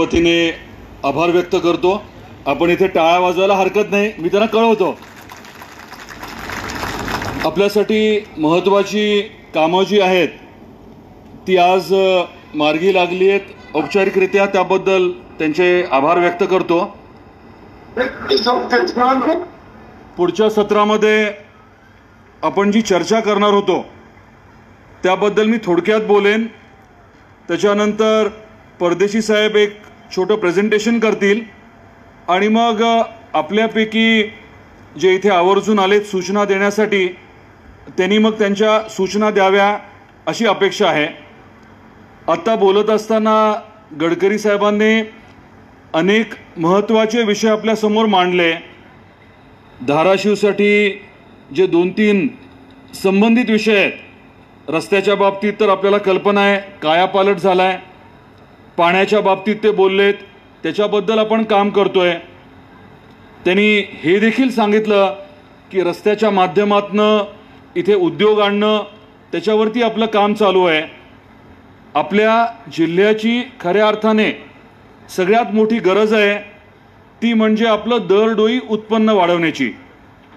वतीने आभार व्यक्त करतो। आपण इथे टाळ्या वाजवायला हरकत नाही, मी त्यांना कळवतो। आपल्यासाठी महत्त्वाची कामं जी आहेत ती आज मार्गी लागली आहेत। औपचारिकरित्या त्याबद्दल त्यांचे आभार व्यक्त करतो। पुढच्या सत्रामध्ये आपण जी चर्चा करणार होतो त्याबद्दल मी थोडक्यात बोलेन। त्याच्यानंतर परदेशी साहेब एक छोटं प्रेझेंटेशन करतील आणि मग आपल्यापैकी जे इथे आवर्जून आलेत सूचना देण्यासाठी त्यांनी मग त्यांच्या सूचना द्याव्या अशी अपेक्षा आहे। आता बोलत असताना गडकरी साहेबांनी अनेक महत्त्वाचे विषय आपल्या समोर मांडले। धाराशिवसाठी जे 2-3 संबंधित विषय आहेत, रस्त्याच्या बाबतीत तर आपल्याला कल्पना आहे कायापालट झालाय। पाण्याच्या बाबतीत ते बोललेत, त्याच्याबद्दल आपण काम करतोय। त्यांनी हे देखील सांगितलं की रस्त्याच्या माध्यमातनं इथे उद्योग आणणं त्याच्यावरती आपलं काम चालू आहे। आपल्या जिल्ह्याची खऱ्या अर्थाने सगळ्यात मोठी गरज आहे ती म्हणजे आपलं दरडोई उत्पन्न वाढवण्याची,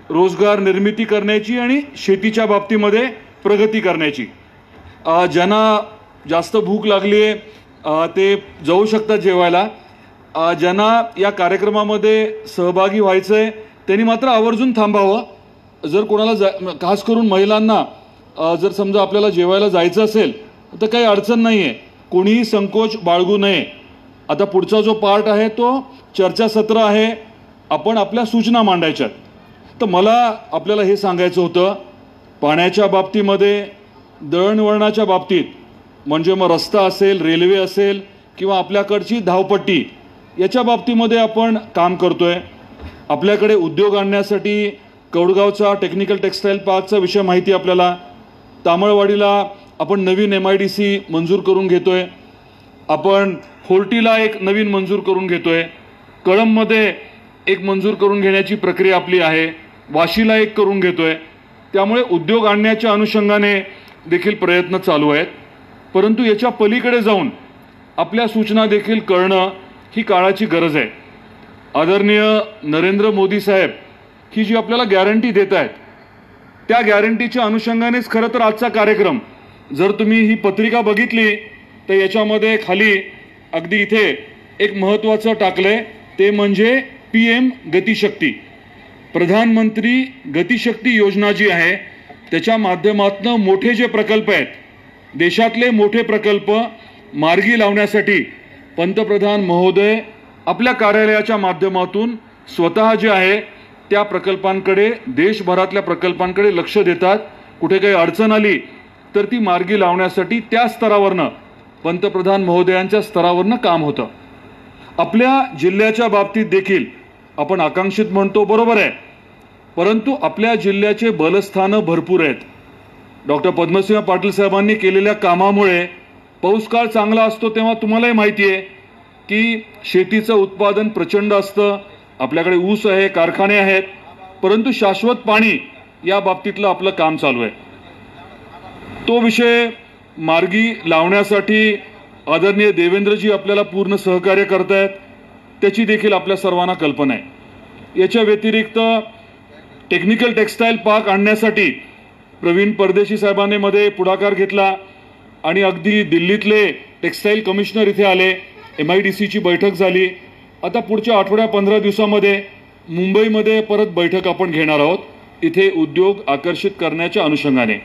रोजगार निर्मिती करण्याची आणि शेतीच्या बाबतीमध्ये प्रगती करण्याची। ज्यांना जास्त भूक लागली आहे ते जाऊ शकतात जेवायला। ज्यांना या कार्यक्रमामध्ये सहभागी व्हायचं आहे त्यांनी मात्र आवर्जून थांबावं। जर कोणाला खास करून महिलांना जर समजा आपल्याला जेवायला जायचं असेल तर काही अडचण नाही आहे, कोणीही संकोच बाळगू नये। आता पुढचा जो पार्ट आहे तो चर्चासत्र आहे, आपण आपल्या सूचना मांडायच्यात। तर मला आपल्याला हे सांगायचं होतं, पाण्याच्या बाबतीमध्ये, दळणवळणाच्या बाबतीत म्हणजे मग रस्ता असेल, रेल्वे असेल किंवा आपल्याकडची धावपट्टी, याच्या बाबतीमध्ये आपण काम करतोय। आपल्याकडे उद्योग आणण्यासाठी कौडगावचा टेक्निकल टेक्सटाईल पार्कचा विषय माहिती आपल्याला। तामळवाडीला आपण नवीन MIDC मंजूर करून घेतोय। आपण होर्टीला एक नवीन मंजूर करून घेतोय। कळंबमध्ये एक मंजूर करून घेण्याची प्रक्रिया आपली आहे। वाशीला एक करून घेतोय। त्यामुळे उद्योग आणण्याच्या अनुषंगाने देखील प्रयत्न चालू आहेत। परंतु याच्या पलीकडे जाऊन आपल्या सूचना देखील कळणं ही काळाची गरज आहे। आदरणीय नरेंद्र मोदी साहेब ही जी आपल्याला गॅरंटी देत आहेत त्या गॅरंटीच्या अनुषंगानेच खरं तर आजचा कार्यक्रम। जर तुम्ही ही पत्रिका बघितली तर याच्यामध्ये खाली अगदी इथे एक महत्त्वाचं टाकलंय, ते म्हणजे PM गतिशक्ती, प्रधानमंत्री गतिशक्ती योजना जी आहे त्याच्या माध्यमातून मोठे जे प्रकल्प आहेत, देशातले मोठे प्रकल्प मार्गी लावण्यासाठी पंतप्रधान महोदय आपल्या कार्यालयाच्या माध्यमातून स्वतः जे आहे त्या प्रकल्पांकडे, देशभरातल्या प्रकल्पांकडे लक्ष देतात। कुठे काही अडचण आली तर ती मार्गी लावण्यासाठी त्या स्तरावरनं, पंतप्रधान महोदयांच्या स्तरावरनं काम होतं। आपल्या जिल्ह्याच्या बाबतीत देखील आपण आकांक्षित म्हणतो, बरोबर आहे, परंतु आपल्या जिल्ह्याचे बलस्थानं भरपूर आहेत। डॉक्टर पद्मसिंह पाटील साहेबांनी केलेल्या कामामुळे पाऊस काळ चांगला असतो तेव्हा तुम्हालाही माहिती आहे की शेतीचं उत्पादन प्रचंड असतं। आपल्याकडे ऊस आहे, कारखाने आहेत, परंतु शाश्वत पाणी या बाबतीतलं आपलं काम चालू आहे। तो विषय मार्गी लावण्यासाठी आदरणीय देवेंद्रजी आपल्याला पूर्ण सहकार्य करतायत, त्याची देखील आपल्या सर्वांना कल्पना आहे। याच्या व्यतिरिक्त टेक्निकल टेक्सटाईल पार्क आणण्यासाठी प्रवीण परदेशी साहेबांनी मध्ये पुढाकार घेतला आणि अगदी दिल्लीतले टेक्सटाईल कमिशनर इथे आले, MIDCची बैठक झाली। आता पुढच्या आठवड्या 15 दिवसामध्ये मुंबईमध्ये परत बैठक आपण घेणार आहोत, इथे उद्योग आकर्षित करण्याच्या अनुषंगाने।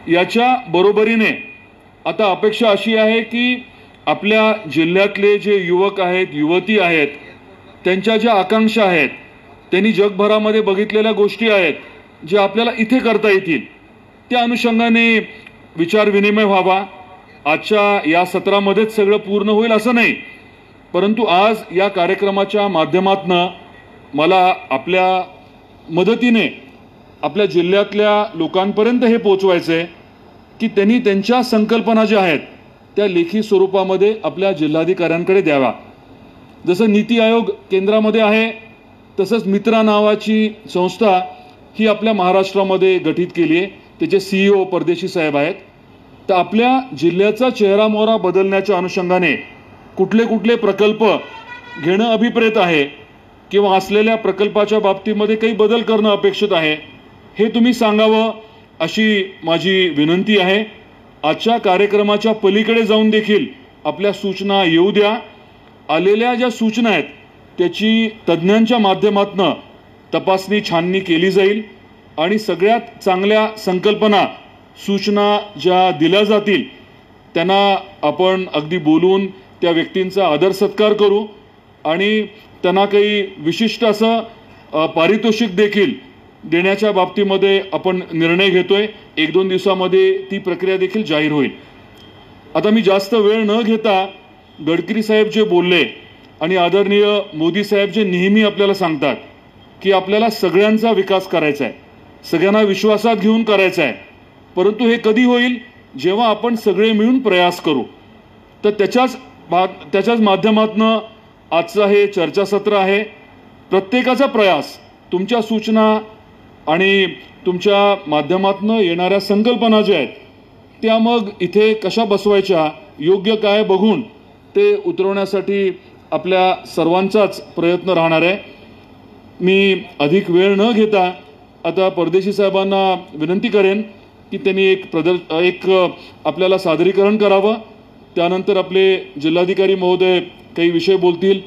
याच्या बरोबरीने आता अपेक्षा अशी आहे की आपल्या जिल्ह्यातले जे युवक आहेत, युवती आहेत, त्यांच्या ज्या आकांक्षा आहेत, त्यांनी जगभरामध्ये बघितलेल्या गोष्टी आहेत जे आपल्याला इथे करता येतील, त्या अनुषंगाने विचार विनिमय व्हावा। आजच्या या सत्रामध्येच सगळं पूर्ण होईल असं नाही, परंतु आज या कार्यक्रमाच्या माध्यमातून मला आपल्या मदतीने आपल्या जिल्ह्यातल्या लोकांपर्यंत हे पोहोचवायचं आहे की त्यांनी त्यांच्या संकल्पना ज्या आहेत त्या लेखी स्वरूपामध्ये आपल्या जिल्हाधिकाऱ्यांकडे द्यावा। जसं नीती आयोग केंद्रामध्ये आहे तसंच मित्रा नावाची संस्था ही आपल्या महाराष्ट्रामध्ये गठीत केली आहे, त्याचे CEO परदेशी साहेब आहेत। तर आपल्या जिल्ह्याचा चेहरामोहरा बदलण्याच्या अनुषंगाने कुठले कुठले प्रकल्प घेणं अभिप्रेत आहे किंवा असलेल्या प्रकल्पाच्या बाबतीमध्ये काही बदल करणं अपेक्षित आहे, हे तुम्ही सांगावं अशी माझी विनंती आहे. आजच्या कार्यक्रमाच्या पलीकडे जाऊन देखील आपल्या सूचना येऊ द्या. आलेल्या ज्या सूचना आहेत त्याची तज्ज्ञांच्या माध्यमातून तपासणी छाननी केली जाईल आणि सगळ्यात चांगल्या संकल्पना सूचना ज्या दिल्या जातील त्यांना आपण अगदी बोलून त्या व्यक्तींचा आदर सत्कार करू आणि त्यांना काही विशिष्ट असं पारितोषिक देखील देण्याच्या बाबतीमध्ये आपण निर्णय घेतोय. 1-2 दिवसामध्ये ती प्रक्रिया देखील जाहीर होईल. आता मी जास्त वेळ न घेता गडकरी साहेब जे बोलले आणि आदरणीय मोदी साहेब जे नेहमी आपल्याला सांगतात की आपल्याला सगळ्यांचा विकास करायचा आहे, सगळ्यांना विश्वासात घेऊन करायचा आहे, परंतु हे कधी होईल जेव्हा आपण सगळे मिळून प्रयास करू. तर त्याच्याच माध्यमातून आजचं हे चर्चासत्र आहे. प्रत्येकाचा प्रयास, तुमच्या सूचना आणि तुमच्या माध्यमातून येणाऱ्या संकल्पना ज्या आहेत त्या मग इथे कशा बसवायच्या, योग्य काय बघून ते उतरवण्यासाठी आपल्या सर्वांचाच प्रयत्न राहणार आहे. मी अधिक वेळ न घेता आता परदेशी साहेबांना विनंती करेन की त्यांनी एक आपल्याला सादरीकरण करावं. त्यानंतर आपले जिल्हाधिकारी महोदय काही विषय बोलतील.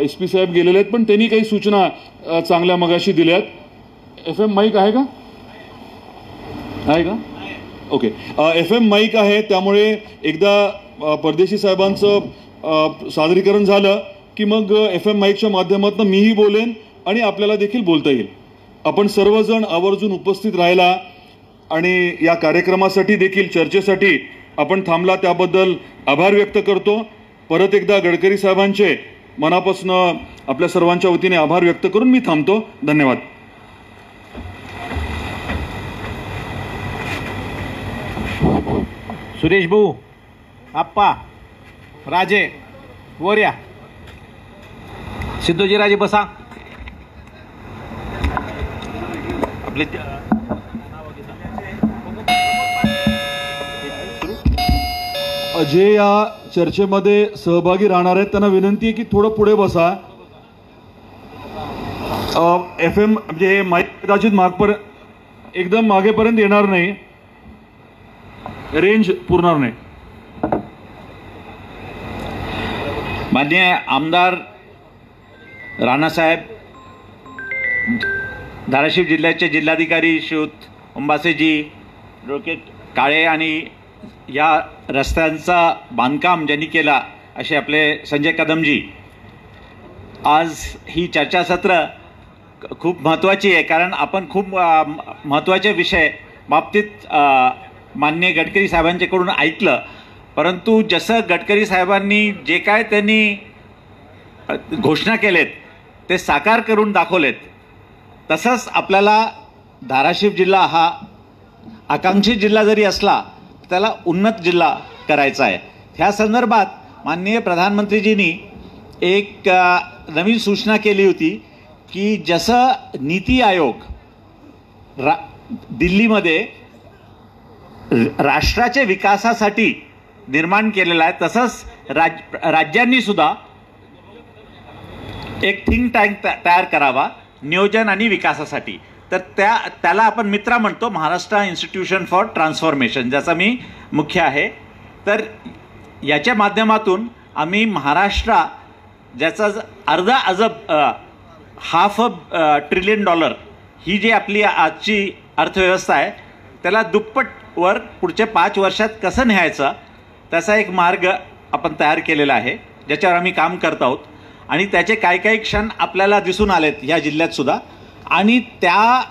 SP साहेब गेलेले आहेत पण त्यांनी काही सूचना चांगल्या मगाशी दिल्यात. FM माईक आहे का? ओके. FM माईक आहे, त्यामुळे एकदा परदेशी साहेबांचं सादरीकरण झालं की मग FM माईकच्या माध्यमातून मीही बोलेन आणि आपल्याला देखील बोलता येईल. आपण सर्वजण आवर्जून उपस्थित राहिला आणि या कार्यक्रमासाठी देखील चर्चेसाठी आपण थांबला त्याबद्दल आभार व्यक्त करतो. परत एकदा गडकरी साहेबांचे मनापासून आपल्या सर्वांच्या वतीने आभार व्यक्त करून मी थांबतो. धन्यवाद. सुरेश भाऊ, आप्पा, राजे वर या. सिद्धोजी राजे बसा. आपले जे या चर्चेमध्ये सहभागी राहणार आहेत त्यांना विनंती आहे की थोडं पुढे बसा. FM म्हणजे माईक कदाचित मागपर्यंत एकदम मागेपर्यंत येणार नाही, रेंज पुरणार नाही. माननीय आमदार राणासाहेब, धाराशिव जिल्ह्याचे जिल्हाधिकारी श्रीयुत अंबासेजी रोकेट काळे आणि या रस्त्यांचा बांधकाम ज्यांनी केला असे आपले संजय कदमजी, आज ही चर्चासत्र खूप महत्त्वाची आहे कारण आपण खूप महत्त्वाचे विषय बाबतीत माननीय गडकरी साहेबांच्याकडून ऐकलं. परंतु जसं गडकरी साहेबांनी जे काय त्यांनी घोषणा केलेत ते साकार करून दाखवलेत, तसंच आपल्याला धाराशिव जिल्हा हा आकांक्षित जिल्हा जरी असला त्याला उन्नत जिल्हा करायचा आहे. ह्या संदर्भात माननीय प्रधानमंत्रीजींनी एक नवीन सूचना केली होती की जसं नीती आयोग दिल्लीमध्ये राष्ट्राच्या विकासासाठी निर्माण केलेला आहे, तसंच राज्यांनी सुद्धा एक थिंक टँक तयार करावा नियोजन आणि विकासासाठी. तर त्याला आपण मित्रा म्हणतो, महाराष्ट्र इन्स्टिट्यूशन फॉर ट्रान्सफॉर्मेशन, ज्याचा मी मुख्य आहे. तर याच्या माध्यमातून आम्ही महाराष्ट्र ज्याचा अर्धा अजब $500 ट्रिलियन ही जी आपली आजची अर्थव्यवस्था आहे त्याला दुप्पटवर पुढच्या 5 वर्षात कसं न्यायचं त्याचा एक मार्ग आपण तयार केलेला आहे, ज्याच्यावर आम्ही काम करत आहोत. आणि त्याचे काही क्षण आपल्याला दिसून आलेत या जिल्ह्यात सुद्धा. आणि त्या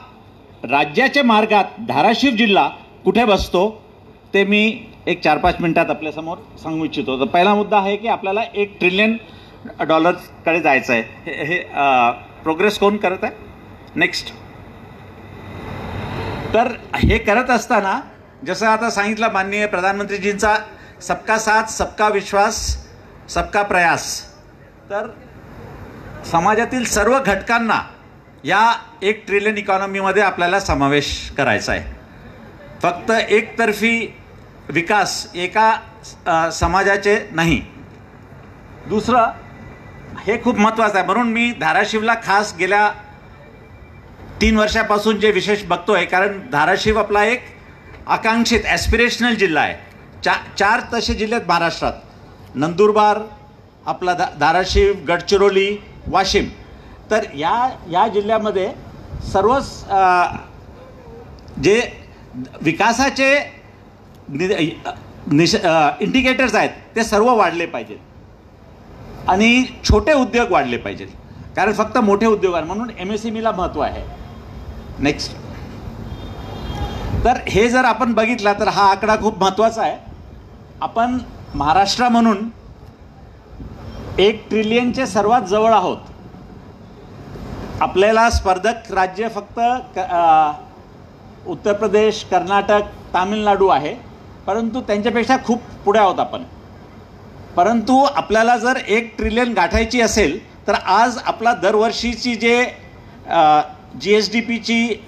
राज्याच्या मार्गात धाराशिव जिल्हा कुठे बसतो ते मी एक 4-5 मिनिटात आपल्यासमोर सांगू इच्छितो. तर पहिला मुद्दा आहे की आपल्याला $1 ट्रिलियन कडे जायचं आहे. हे प्रोग्रेस कोण करत आहे? नेक्स्ट. तर हे करत असताना जसं आता सांगितलं माननीय प्रधानमंत्रीजींचा सबका साथ, सबका विश्वास, सबका प्रयास, तर समाजातील सर्व घटकांना या $1 ट्रिलियन इकॉनॉमीमध्ये आपल्याला समावेश करायचा आहे. फक्त एकतर्फी विकास एका समाजाचे नाही. दुसरं हे खूप महत्त्वाचं आहे, म्हणून मी धाराशिवला खास गेल्या 3 वर्षापासून जे विशेष बघतोय, कारण धाराशिव आपला एक आकांक्षित ॲस्पिरेशनल जिल्हा आहे. 4 तसे जिल्हे आहेत महाराष्ट्रात, नंदुरबार, आपला धाराशिव, गडचिरोली, वाशिम. तर या जिल्ह्यामध्ये सर्वच जे विकासाचे इंडिकेटर्स आहेत ते सर्व वाढले पाहिजेत आणि छोटे उद्योग वाढले पाहिजेत, कारण फक्त मोठे उद्योग आहे म्हणून MSMEला महत्त्व आहे. नेक्स्ट. तर हे जर आपण बघितला तर हा आकडा खूप महत्त्वाचा आहे. आपण महाराष्ट्र म्हणून 1 ट्रिलियनचे सर्वात जवळ आहोत. आपल्याला स्पर्धक राज्य फक्त उत्तर प्रदेश, कर्नाटक, तामिळनाडू आहे, परंतु त्यांच्यापेक्षा खूप पुढे आहोत आपण. परंतु आपल्याला जर 1 ट्रिलियन गाठायची असेल तर आज आपला दरवर्षीची जे GSDPची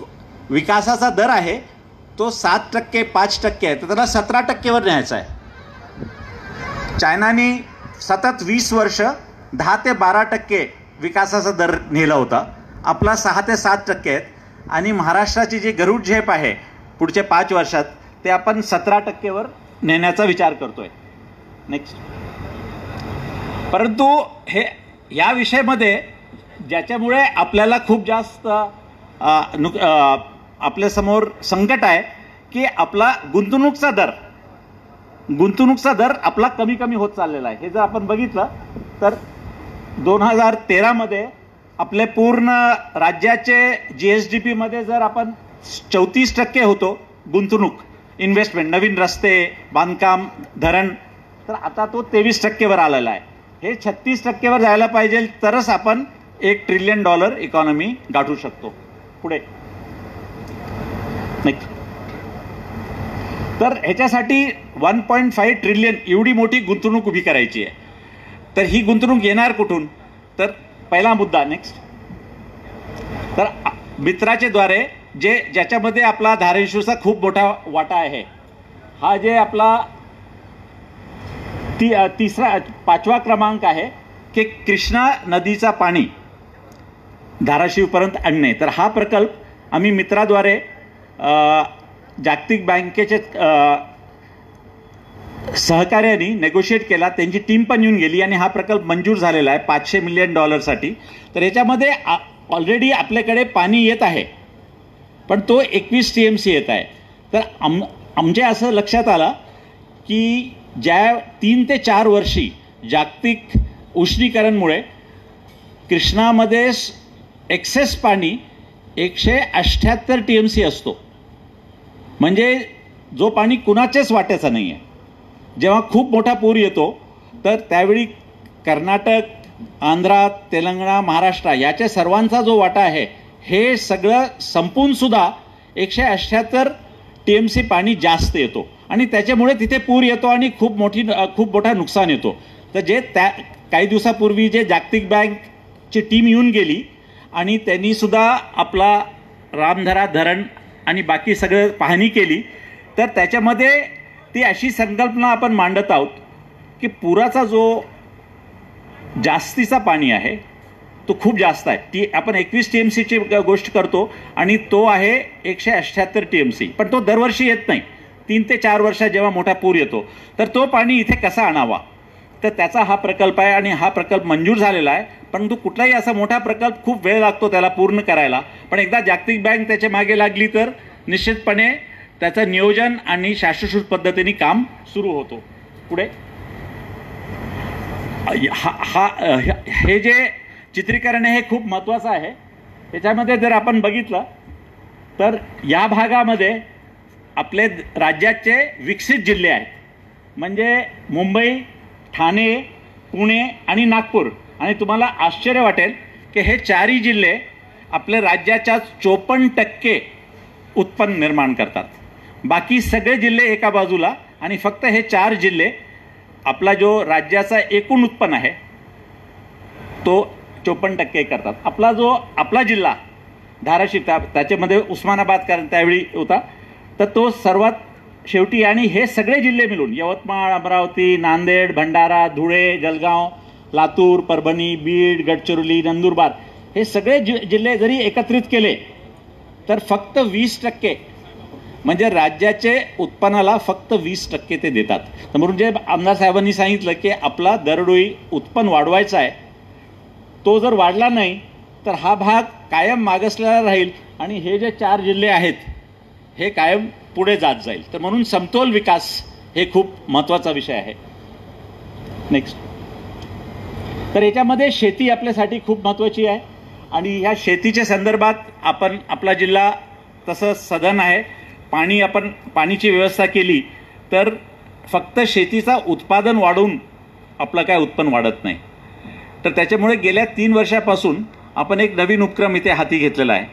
विकासाचा दर आहे तो 7%, 5% आहे, तर त्याला 17%वर न्यायचा आहे. चायनाने सतत 20 वर्ष 10 ते 12% विकासाचा दर नेला होता. आपला 6 ते 7% आहेत आणि महाराष्ट्राची जी गरुड झेप आहे पुढच्या 5 वर्षात ते आपण 17%वर नेण्याचा विचार करतोय. नेक्स्ट. परंतु हे या विषयामध्ये ज्याच्यामुळे आपल्याला खूप जास्त आपल्यासमोर संकट आहे की आपला गुंतवणूकचा दर आपला कमी कमी होत चाललेला आहे. हे जर आपण बघितलं तर 2013मध्ये आपले पूर्ण राज्याचे GSDPमध्ये जर आपण 34% होतो गुंतवणूक, इन्व्हेस्टमेंट, नवीन रस्ते, बांधकाम, धरण, तर आता तो 23%वर आलेला आहे. हे 36%वर जायला पाहिजे तरच आपण $1 ट्रिलियन इकॉनॉमी गाठू शकतो. पुढे. नेक्स्ट. तर ह्याच्यासाठी 1.5 ट्रिलियन एवढी मोठी गुंतवणूक उभी करायची आहे. तर ही गुंतवणूक येणार कुठून? तर पहिला मुद्दा. नेक्स्ट. तर मित्राचे द्वारे ज्याच्यामध्ये आपला धाराशिवचा खूप मोठा वाटा आहे. हा जे आपला 5वा क्रमांक आहे की कृष्णा नदीचा पाणी धाराशिवपर्यंत आणणे. तर हा प्रकल्प आम्ही मित्राद्वारे जागतिक बँकेचे सहकार्याने नेगोशिएट केला. त्यांची टीम पण येऊन गेली आणि हा प्रकल्प मंजूर झालेला आहे $500 मिलियन साठी. तर याच्यामध्ये ऑलरेडी आपल्याकडे पाणी येत आहे, पण तो 21 TMC येत आहे. तर आमच्या असं लक्षात आलं की ज्या 3 ते 4 वर्षी जागतिक उष्णीकरणमुळे कृष्णामध्ये एक्सेस पाणी 178 TMC असतो, म्हणजे जो पाणी कुणाचेच वाट्याचा नाही आहे. जेव्हा खूप मोठा पूर येतो तर त्यावेळी कर्नाटक, आंध्रा, तेलंगणा, महाराष्ट्र याच्या सर्वांचा जो वाटा आहे हे सगळं संपून सुद्धा 178 TMC पाणी जास्त येतो आणि त्याच्यामुळे तिथे पूर येतो आणि खूप मोठा नुकसान येतो. तर काही दिवसापूर्वी जे जागतिक बँकची टीम येऊन गेली आणि त्यांनी सुद्धा आपला रामधरा धरण आणि बाकी सगळं पाहणी केली. तर त्याच्यामध्ये ती अशी संकल्पना आपण मांडत आहोत की पुराचा जो जास्तीचा पाणी आहे तो खूप जास्त आहे. ती आपण 21 TMCची गोष्ट करतो आणि तो आहे 178 TMC, पण तो दरवर्षी येत नाही. 3 ते 4 वर्षात जेव्हा मोठा पूर येतो तर तो पाणी इथे कसा आणावा, तर त्याचा हा प्रकल्प आहे आणि हा प्रकल्प मंजूर झालेला आहे. परंतु कुठलाही असा मोठा प्रकल्प खूप वेळ लागतो त्याला पूर्ण करायला, पण एकदा जागतिक बँक त्याच्या मागे लागली तर निश्चितपणे त्याचं नियोजन आणि शाश्वत पद्धतीने काम सुरू होतो. पुढे. हे जे चित्रीकरण आहे हे खूप महत्त्वाचं आहे. त्याच्यामध्ये जर आपण बघितलं तर या भागामध्ये आपले राज्याचे विकसित जिल्हे आहेत, म्हणजे मुंबई, ठाणे, पुणे आणि नागपूर. आणि तुम्हाला आश्चर्य वाटेल की हे 4ही जिल्हे आपल्या राज्याच्या 54% उत्पन्न निर्माण करतात. बाकी सगळे जिल्हे एका बाजूला आणि फक्त हे 4 जिल्हे आपला जो राज्याचा एकूण उत्पन्न आहे तो 54% करतात. आपला जिल्हा धाराशिव त्याच्यामध्ये उस्मानाबाद कारण त्यावेळी होता, तर तो सर्वात शेवटी. आणि हे सगळे जिल्हे मिळून यवतमाळ, अमरावती, नांदेड, भंडारा, धुळे, जळगाव, लातूर, परभणी, बीड, गडचिरोली, नंदुरबार हे सगळे जिल्हे जरी एकत्रित केले तर फक्त 20% म्हणजे राज्याचे उत्पन्नाला फक्त 20% ते देतात. तर म्हणून जे आमदार साहेबांनी सांगितलं की आपला दरडोई उत्पन्न वाढवायचा आहे, तो जर वाढला नाही तर हा भाग कायम मागासलेला राहील आणि हे जे 4 जिल्हे आहेत हे कायम पुढे जात जाईल. तर म्हणून समतोल विकास हे खूप महत्त्वाचा विषय आहे. नेक्स्ट. तर याच्यामध्ये शेती आपल्यासाठी खूप महत्त्वाची आहे आणि ह्या शेतीच्या संदर्भात आपण आपला जिल्हा तसं सधन आहे. पाणीची व्यवस्था केली तर फक्त शेतीचा उत्पादन वाढून आपलं काय उत्पन्न वाढत नाही. तर त्याच्यामुळे गेल्या 3 वर्षापासून आपण एक नवीन उपक्रम इथे हाती घेतलेला आहे.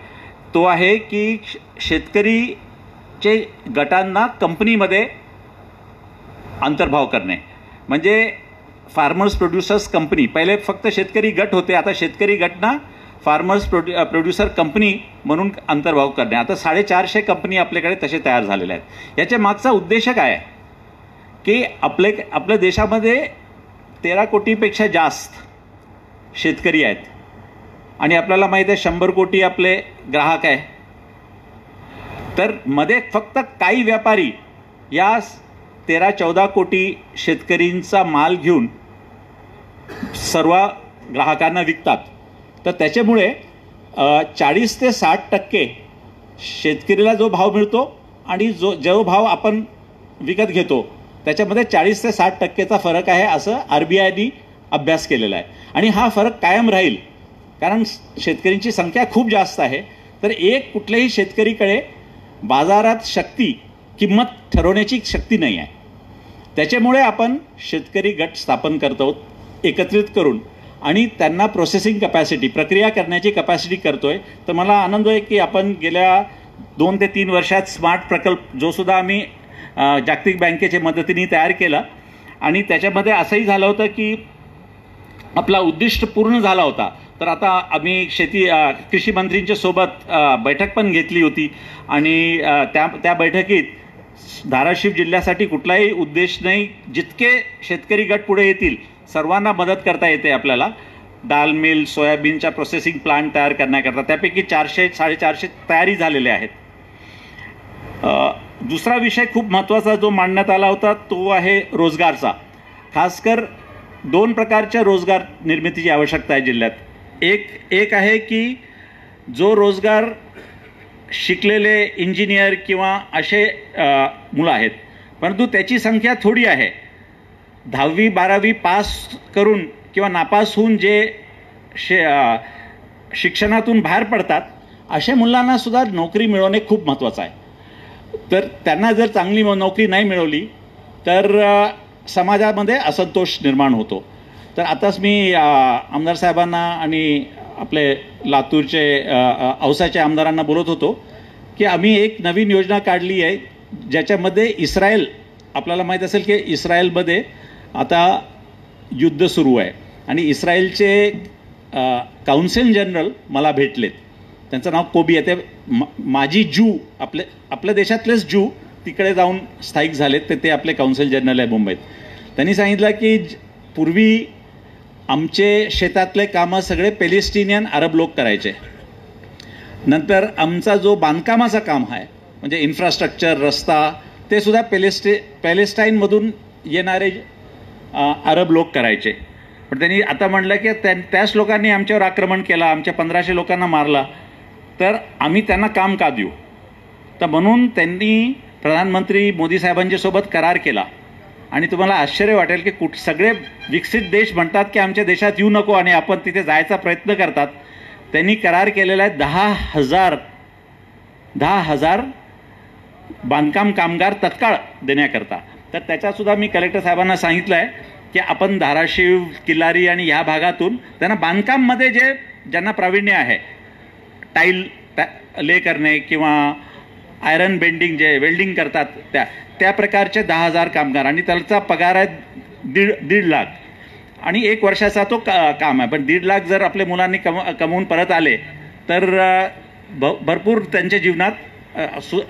तो आहे की शेतकरीचे गटांना कंपनीमध्ये अंतर्भाव करणे. म्हणजे फार्मर्स प्रोड्युसर्स कंपनी, पहिले फक्त शेतकरी गट होते, आता शेतकरी गटना फार्मर्स प्रोड्युसर कंपनी म्हणून अंतर्भाव करणे. आता 450 कंपनी आपल्याकडे तसे तयार झालेल्या आहेत. याच्या मागचा उद्देश काय आहे की आपल्या देशामध्ये 13 कोटीपेक्षा जास्त शेतकरी आहेत आणि आपल्याला माहीत आहे 100 कोटी आपले ग्राहक आहे. तर मध्ये फक्त काही व्यापारी या 13-14 कोटी शेतकरींचा माल घेऊन सर्व ग्राहकांना विकतात. तर त्याच्यामुळे 40 ते 60% शेतकरीला जो भाव मिळतो आणि जो भाव आपण विकत घेतो त्याच्यामध्ये 40 ते 60%चा फरक आहे असं RBIने अभ्यास केलेला आहे. आणि हा फरक कायम राहील कारण शेतकऱ्यांची संख्या खूप जास्त आहे. तर कुठल्याही शेतकरीकडे बाजारात किंमत ठरवण्याची शक्ती नाही आहे. त्याच्यामुळे आपण शेतकरी गट स्थापन करतो एकत्रित करून आणि त्यांना प्रोसेसिंग कपॅसिटी, प्रक्रिया करण्याची कपॅसिटी करतोय. तर मला आनंद आहे की आपण गेल्या 2 ते 3 वर्षात स्मार्ट प्रकल्प जो सुद्धा आम्ही जागतिक बँकेच्या मदतीने तयार केला आणि त्याच्यामध्ये असंही झालं होतं की आपला उद्दिष्ट पूर्ण झाला होता. तर आता आम्ही कृषी मंत्रींच्या सोबत बैठक पण घेतली होती आणि त्या बैठकीत धाराशिव जिल्ह्यासाठी कुठलाही उद्देश नाही, जितके शेतकरी गट पुढे येतील सर्वांना मदत करता येते आपल्याला. डाल मिल, सोयाबीनच्या प्रोसेसिंग प्लांट तयार करण्याकरता त्यापैकी 400-450 तयारी झालेले आहेत. दुसरा विषय खूप महत्त्वाचा जो मांडण्यात आला होता तो आहे रोजगारचा. खासकर 2 प्रकारच्या रोजगार निर्मितीची आवश्यकता आहे जिल्ह्यात. एक आहे की जो रोजगार शिकलेले इंजिनियर किंवा असे मुलं आहेत, परंतु त्याची संख्या थोडी आहे. 10वी-12वी पास करून किंवा नापास होऊन जे शिक्षणातून बाहेर पडतात अशा मुलांना सुद्धा नोकरी मिळवणे खूप महत्त्वाचं आहे. तर त्यांना जर चांगली नोकरी नाही मिळवली तर समाजामध्ये असंतोष निर्माण होतो. तर आताच मी आमदार साहेबांना आणि आपले लातूरचे औसाच्या आमदारांना बोलत होतो की आम्ही एक नवीन योजना काढली आहे ज्याच्यामध्ये इस्रायल, आपल्याला माहीत असेल की इस्रायलमध्ये आता युद्ध सुरू आहे आणि इस्रायलचे काउन्सिल जनरल मला भेटलेत. त्यांचं नाव कोबी आहे. ते माजी ज्यू, आपल्या देशातलेच ज्यू तिकडे जाऊन स्थायिक झालेत. ते आपले काउन्सिल जनरल आहे मुंबईत. त्यांनी सांगितलं की पूर्वी आमचे शेतातले कामं सगळे पॅलेस्टिनियन अरब लोक करायचे. नंतर आमचा जो बांधकामाचा काम आहे म्हणजे इन्फ्रास्ट्रक्चर, रस्ता, ते सुद्धा पॅलेस्टाईनमधून येणारे अरब लोक करायचे. पण त्यांनी आता म्हटलं की त्याच लोकांनी आमच्यावर आक्रमण केलं, आमच्या 1500 लोकांना मारला, तर आम्ही त्यांना काम का देऊ. तर म्हणून त्यांनी प्रधानमंत्री मोदी साहेबांच्या सोबत करार केला. आणि तुम्हाला आश्चर्य वाटेल की सगळे विकसित देश म्हणतात की आमच्या देशात येऊ नको आणि आपण तिथे जायचा प्रयत्न करतात. त्यांनी करार केलेला आहे 10,000 बांधकाम कामगार तत्काळ देण्याकरता. तर त्याच्यासुद्धा मी कलेक्टर साहेबांना सांगितलं आहे की आपण धाराशिव, किल्लारी आणि ह्या भागातून त्यांना बांधकाममध्ये ज्यांना प्रावीण्य आहे, टाईल ले करणे किंवा आयरन बेंडिंग, जे वेल्डिंग करतात त्या प्रकारचे 10,000 कामगार आणि त्याचा पगार आहे 1.5 लाख आणि 1 वर्षाचा तो काम आहे. पण 1.5 लाख जर आपल्या मुलांनी कमवून परत आले तर भरपूर त्यांच्या जीवनात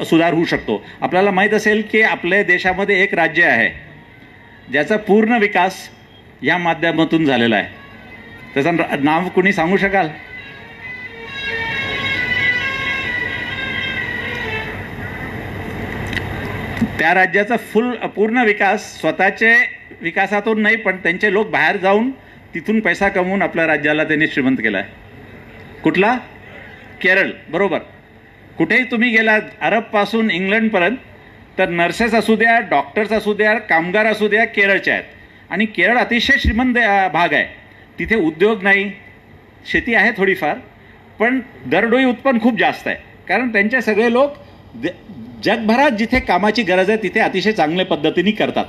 सुधार होऊ शकतो. आपल्याला माहीत असेल की आपल्या देशामध्ये एक राज्य आहे ज्याचा पूर्ण विकास या माध्यमातून झालेला आहे. त्याचं नाव कुणी सांगू शकाल? त्या राज्याचा पूर्ण विकास स्वतःचे विकासातून नाही, पण त्यांचे लोक बाहेर जाऊन तिथून पैसा कमवून आपल्या राज्याला त्यांनी श्रीमंत केला आहे. कुठला? केरळ. बरोबर. कुठेही तुम्ही गेलात अरबपासून इंग्लंडपर्यंत तर नर्सेस असू द्या, डॉक्टर्स असू द्या, कामगार असू द्या, केरळचे आहेत. आणि केरळ अतिशय श्रीमंत भाग आहे. तिथे उद्योग नाही, शेती आहे थोडीफार, पण दरडोई उत्पन्न खूप जास्त आहे. कारण त्यांचे सगळे लोक जगभरात जिथे कामाची गरज आहे तिथे अतिशय चांगल्या पद्धतीने करतात.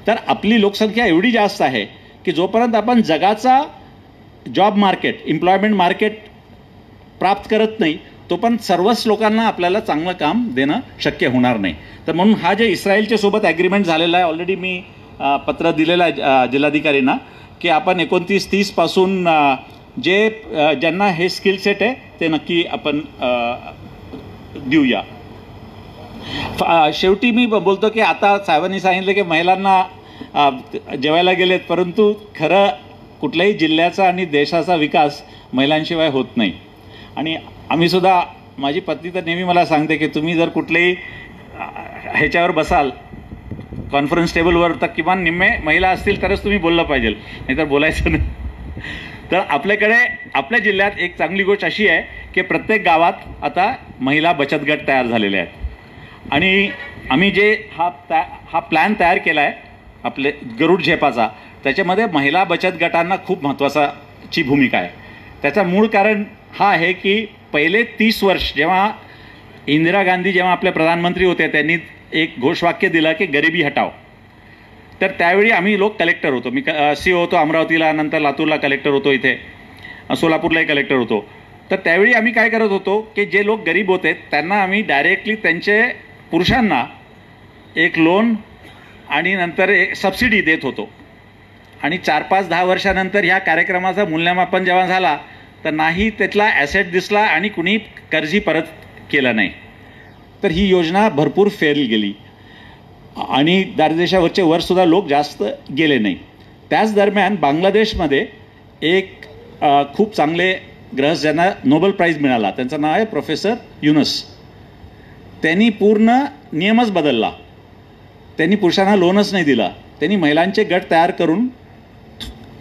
तर आपली लोकसंख्या एवढी जास्त आहे की जोपर्यंत आपण जगाचा जॉब मार्केट, एम्प्लॉयमेंट मार्केट प्राप्त करत नाही तोपर्यंत सर्वच लोकांना आपल्याला चांगलं काम देणं शक्य होणार नाही. तर म्हणून हा जे इस्रायलच्या सोबत ॲग्रीमेंट झालेला आहे, ऑलरेडी मी पत्र दिलेलं आहे जिल्हाधिकारींना की आपण 29-30 पासून जे ज्यांना हे स्किल सेट आहे ते नक्की आपण देऊया. शेवटी मी बोलतो की आता साहेबांनी सांगितलं की महिलांना जेवायला गेलेत, परंतु खरं कुठल्याही जिल्ह्याचा आणि देशाचा विकास महिलांशिवाय होत नाही. आणि आम्ही सुद्धा, माझी पत्नी तर नेहमी मला सांगते की तुम्ही जर कुठलेही ह्याच्यावर बसाल कॉन्फरन्स टेबलवर तर किमान निम्मे महिला असतील तरच तुम्ही बोललं पाहिजे, नाहीतर बोलायचं नाही. तर आपल्याकडे आपल्या जिल्ह्यात एक चांगली गोष्ट अशी आहे की प्रत्येक गावात आता महिला बचत गट तयार झालेले आहेत. आणि आम्ही जे हा प्लॅन तयार केला आहे आपले गरुड झेपाचा, त्याच्यामध्ये महिला बचत गटांना खूप महत्त्वाची भूमिका आहे. त्याचं मूळ कारण हा आहे की पहिले 30 वर्ष जेव्हा इंदिरा गांधी जेव्हा आपले प्रधानमंत्री होते त्यांनी एक घोषवाक्य दिलं की गरिबी हटाव. तर त्यावेळी आम्ही लोक कलेक्टर होतो. मी CO होतो अमरावतीला, नंतर लातूरला कलेक्टर होतो, इथे सोलापूरलाही कलेक्टर होतो. तर त्यावेळी आम्ही काय करत होतो की जे लोक गरीब होते त्यांना आम्ही डायरेक्टली त्यांचे पुरुषांना एक लोन आणि नंतर एक सबसिडी देत होतो. आणि 4-5-10 वर्षानंतर ह्या कार्यक्रमाचं मूल्यमापन जेव्हा झाला तर नाही त्यातला ॲसेट दिसला आणि कुणी कर्जी परत केलं नाही. तर ही योजना भरपूर फेल गेली आणि दारिद्र्यावरचे वरसुद्धा लोक जास्त गेले नाही. त्याच दरम्यान बांगलादेशमध्ये एक खूप चांगले गृहस्थ ज्यांना नोबेल प्राईज मिळाला, त्यांचं नाव आहे प्रोफेसर युनस. त्यांनी पूर्ण नियमच बदलला. त्यांनी पुरुषांना लोनच नाही दिला, त्यांनी महिलांचे गट तयार करून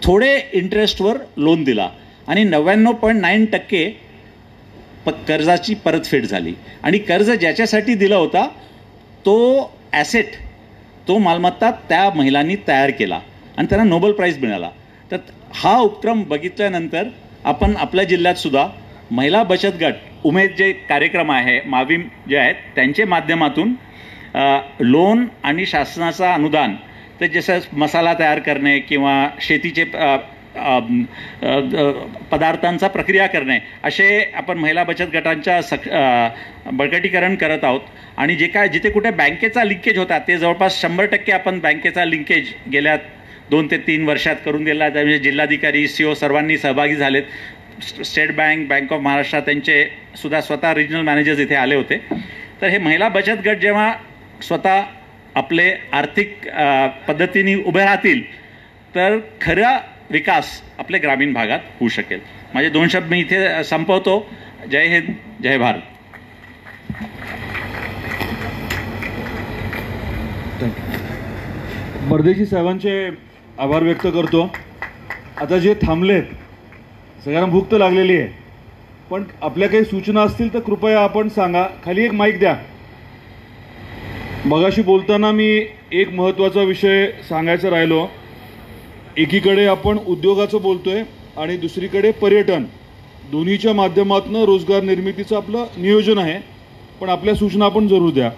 थोडे इंटरेस्टवर लोन दिला आणि 99.9% कर्जाची परतफेड झाली. आणि कर्ज ज्याच्यासाठी दिला होता तो ॲसेट, तो मालमत्ता त्या महिलांनी तयार केला आणि त्यांना नोबेल प्राईज मिळाला. तर हा उपक्रम बघितल्यानंतर आपण आपल्या जिल्ह्यात सुद्धा महिला बचत गट, उमेद जे कार्यक्रम आहे, माविम जे आहेत त्यांच्या माध्यमातून लोन आणि शासनाचा अनुदान, तर जसं मसाला तयार करणे किंवा शेतीचे पदार्थांचा प्रक्रिया करणे, असे आपण महिला बचत गटांच्या बळकटीकरण करत आहोत. आणि जे काय जिथे कुठे बँकेचा लिंकेज होता ते जवळपास 100% आपण बँकेचा लिंकेज गेल्या 2 ते 3 वर्षात करून दिला. त्यामुळे जिल्हाधिकारी, CO सर्वांनी सहभागी झालेत. State bank, bank of Maharashtra त्यांचे सुद्धा स्वतः रिजनल मॅनेजर्स इथे आले होते. तर हे महिला बचत गट जेव्हा स्वतः आपले आर्थिक पद्धतीने उभे राहतील तर खरा विकास आपल्या ग्रामीण भागात होऊ शकेल. माझे 2 शब्द मी इथे संपवतो. जय हिंद, जय भारत. परदेशी साहेबांचे आभार व्यक्त करतो. आता जे थांबलेत सगळ्यांना भूक तर लागलेली आहे, पण आपल्या काही सूचना असतील तर कृपया आपण सांगा. खाली एक माईक द्या. मगाशी बोलताना मी एक महत्त्वाचा विषय सांगायचा राहिलो. एकीकडे आपण उद्योगाचं बोलतोय आणि दुसरीकडे पर्यटन, दोन्हीच्या माध्यमातून रोजगार निर्मितीचं आपलं नियोजन आहे. पण आपल्या सूचना आपण जरूर द्या.